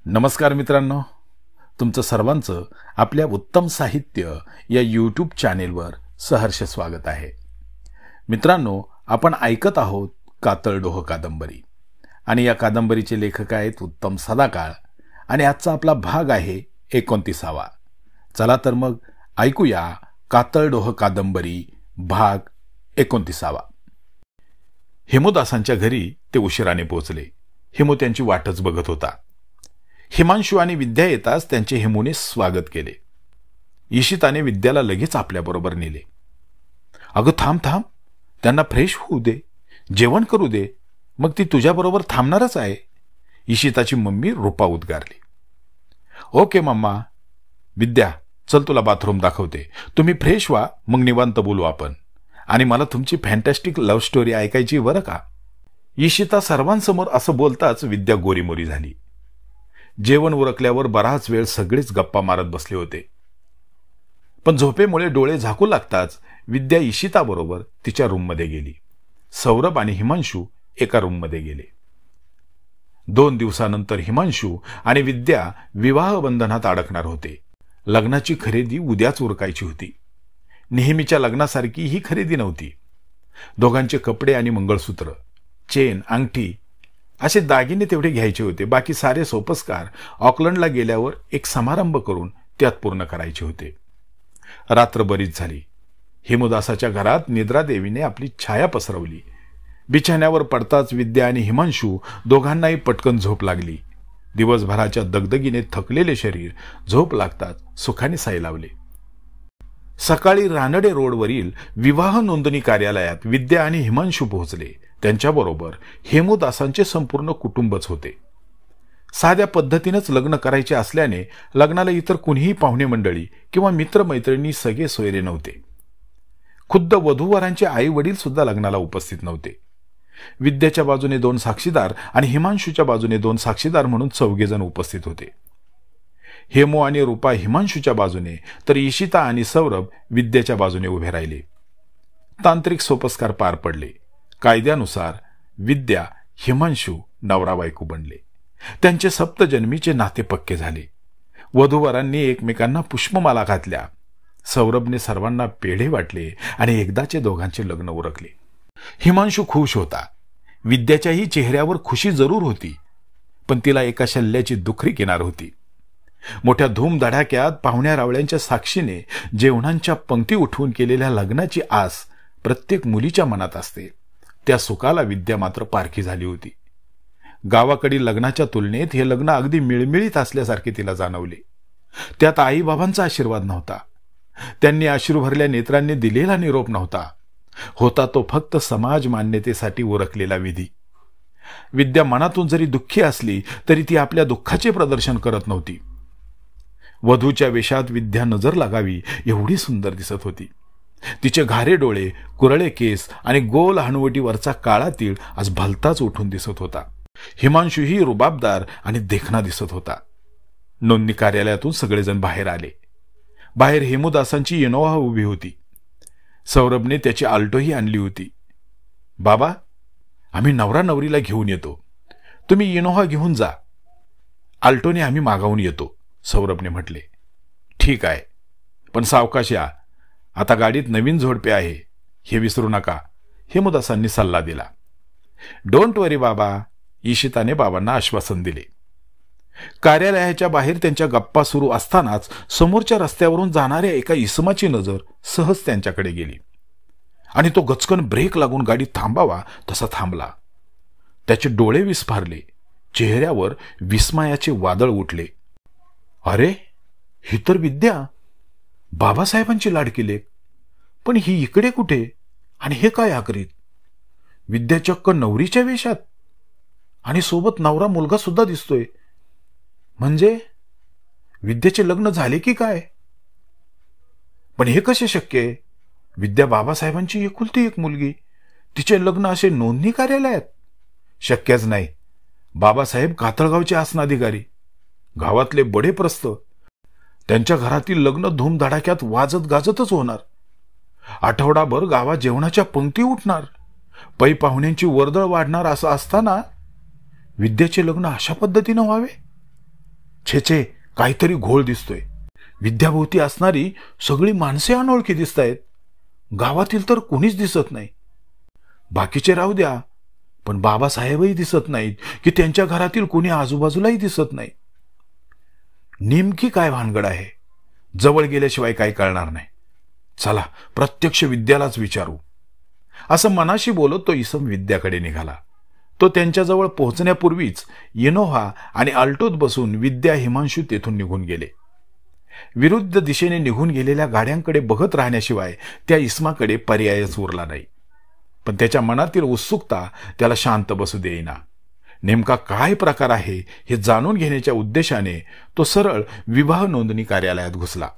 नमस्कार मित्रांनो, तुमचं सर्वांचं आपल्या उत्तम साहित्य या यूट्यूब चॅनेलवर सहर्ष स्वागत आहे. मित्रांनो, आपण ऐकत आहोत कातळडोह कादंबरी आणि या कादंबरीचे लेखक आहेत उत्तम सदाकाळ आणि आजचा आपला भाग आहे 29वा. चला तर मग ऐकूया कातळडोह कादंबरी भाग 29वा. हेमूदासांच्या घरी ते उशिराने पोहोचले. हेमू त्यांची वाटच बघत होता. हिमांशू आणि विद्या येताच त्यांचे हेमूने स्वागत केले. ईशिताने विद्याला लगेच आपल्याबरोबर नेले. अगं थांब थांब, त्यांना फ्रेश होऊ दे, जेवण करू दे, मग ती तुझ्याबरोबर थांबणारच आहे, ईशिताची मम्मी रूपा उद्गारली. Okay mamma. विद्या, चल तुला बाथरूम दाखवते, तुम्ही फ्रेश व्हा, मग निवांत बोलू आपण. आणि मला तुमची फॅन्टॅस्टिक लव्ह स्टोरी ऐकायची बरं का. ईशिता सर्वांसमोर असं बोलताच विद्या गोरीमोरी झाली. जेवण उरकल्यावर बराच वेळ सगळेच गप्पा मारत बसले होते. पण झोपेमुळे डोळे झाकू लागताच विद्या ईशिताबरोबर तिच्या रूममध्ये गेली. सौरभ आणि हिमांशू एका रूममध्ये गेले. 2 दिवसानंतर हिमांशू आणि विद्या विवाह बंधनात अडकणार होते. लग्नाची खरेदी उद्याच उरकायची होती. नेहमीच्या लग्नासारखी ही खरेदी नव्हती. दोघांचे कपडे आणि मंगळसूत्र, चेन, अंगठी असे दागिने तेवढे घ्यायचे होते. बाकी सारे सोपस्कार ऑकलंडला गेल्यावर एक समारंभ करून त्यात पूर्ण करायचे होते. रात्र बरीच झाली. हेमूदासाच्या घरात निद्रादेवीने आपली छाया पसरवली. बिछाण्यावर पडताच विद्या आणि हिमांशू दोघांनाही पटकन झोप लागली. दिवसभराच्या दगदगीने थकलेले शरीर झोप लागताच सुखाने सायलावले. सकाळी रानडे रोडवरील विवाह नोंदणी कार्यालयात विद्या आणि हिमांशू पोहोचले. त्यांच्याबरोबर हेमूदासांचे संपूर्ण कुटुंबच होते. साध्या पद्धतीनेच लग्न करायचे असल्याने लग्नाला इतर कुणीही पाहुणे मंडळी किंवा मित्रमैत्रिणी सगळे सोयरे नव्हते. खुद्द वधूवरांचे आई वडील सुद्धा लग्नाला उपस्थित नव्हते. विद्याच्या बाजूने 2 साक्षीदार आणि हिमांशूच्या बाजूने 2 साक्षीदार म्हणून 4 जण उपस्थित होते. हेमू आणि रूपा हिमांशूच्या बाजूने तर ईशिता आणि सौरभ विद्याच्या बाजूने उभे राहिले. तांत्रिक सोपस्कार पार पडले. कायद्यानुसार विद्या हिमांशू नवरा बायको बनले. त्यांचे सप्तजन्मीचे नाते पक्के झाले. वधूवरांनी एकमेकांना पुष्पमाला घातल्या. सौरभने सर्वांना पेढे वाटले आणि एकदाचे दोघांचे लग्न उरकले. हिमांशू खुश होता. विद्याच्याही चेहऱ्यावर खुशी जरूर होती, पण तिला एका शल्ल्याची दुखरी किनार होती. मोठ्या धूमधडाक्यात पाहुण्या रावळ्यांच्या साक्षीने जेवणांच्या पंक्ती उठवून केलेल्या लग्नाची आस प्रत्येक मुलीच्या मनात असते. त्या सुखाला विद्या मात्र पारखी झाली होती. गावाकडील लग्नाच्या तुलनेत हे लग्न अगदी मिळमिळीत असल्यासारखे तिला जाणवले. त्यात आईबाबांचा आशीर्वाद नव्हता. त्यांनी अश्रू भरल्या नेत्रांनी दिलेला निरोप नव्हता. होता तो फक्त समाज मान्यतेसाठी उरकलेला विधी. विद्या मनातून जरी दुःखी असली तरी ती आपल्या दुःखाचे प्रदर्शन करत नव्हती. वधूच्या वेशात विद्या नजर लागावी एवढी सुंदर दिसत होती. तिचे घारे डोळे, कुरळे केस आणि गोल हनुवटीवरचा काळा तीळ आज भलताच उठून दिसत होता. हिमांशूही रुबाबदार आणि देखणा दिसत होता. नोंदणी कार्यालयातून सगळेजण बाहेर आले. बाहेर हेमूदासांची इनोव्हा उभी होती. सौरभने त्याची आल्टोही आणली होती. बाबा, आम्ही नवरा नवरीला घेऊन येतो, तुम्ही इनोव्हा घेऊन जा. आल्टोने आम्ही मागावून येतो, सौरभने म्हटले. ठीक आहे, पण सावकाश या. आता गाडीत नवीन जोडपे आहे, हे विसरू नका, हेमूदासांनी सल्ला दिला. डोंट वरी बाबा, ईशिताने बाबांना आश्वासन दिले. कार्यालयाच्या बाहेर त्यांच्या गप्पा सुरू असतानाच समोरच्या रस्त्यावरून जाणाऱ्या एका इसमाची नजर सहज त्यांच्याकडे गेली आणि तो गचकन ब्रेक लागून गाडी थांबावा तसा थांबला. त्याचे डोळे विस्फारले. चेहऱ्यावर विस्मयाचे वादळ उठले. अरे, ही तर विद्या, बाबासाहेबांची लाडकी लेक. पण ही इकडे कुठे आणि हे काय आकरीत? विद्या चक्क नवरीच्या वेशात आणि सोबत नवरा मुलगा सुद्धा दिसतोय. म्हणजे विद्याचे लग्न झाले की काय? पण हे कसे शक्य आहे? विद्या बाबासाहेबांची एकुलती एक मुलगी, तिचे लग्न असे नोंदणी कार्यालयात? शक्यच नाही. बाबासाहेब कातळगावचे आसनाधिकारी, गावातले बडे प्रस्थ, त्यांच्या घरातील लग्न धूमधडाक्यात वाजत गाजतच होणार. आठवडाभर गावात जेवणाच्या पंक्ती उठणार, पै पाहुण्यांची वर्दळ वाढणार. असं असताना विद्याचे लग्न अशा पद्धतीनं व्हावे? छे, काहीतरी घोळ दिसतोय. विद्याभोवती असणारी सगळी माणसे अनोळखी दिसतायत. गावातील तर कोणीच दिसत नाही. बाकीचे राहू द्या, पण बाबासाहेबही दिसत नाहीत की त्यांच्या घरातील कोणी आजूबाजूलाही दिसत नाही. नेमकी काय भानगड आहे? जवळ गेल्याशिवाय काही कळणार नाही. चला, प्रत्यक्ष विद्यालाच विचारू. असं मनाशी बोलत तो इसम विद्याकडे निघाला. तो त्यांच्याजवळ पोहोचण्यापूर्वीच इनोव्हा आणि अल्टोत बसून विद्या, हिमांशू तेथून निघून गेले. विरुद्ध दिशेने निघून गेलेल्या गाड्यांकडे बघत राहण्याशिवाय त्या इसमाकडे पर्यायच उरला नाही. पण त्याच्या मनातील उत्सुकता त्याला शांत बसू देईना. नेमका काय प्रकार आहे हे जाणून घेण्याच्या उद्देशाने तो सरळ विवाह नोंदणी कार्यालयात घुसला.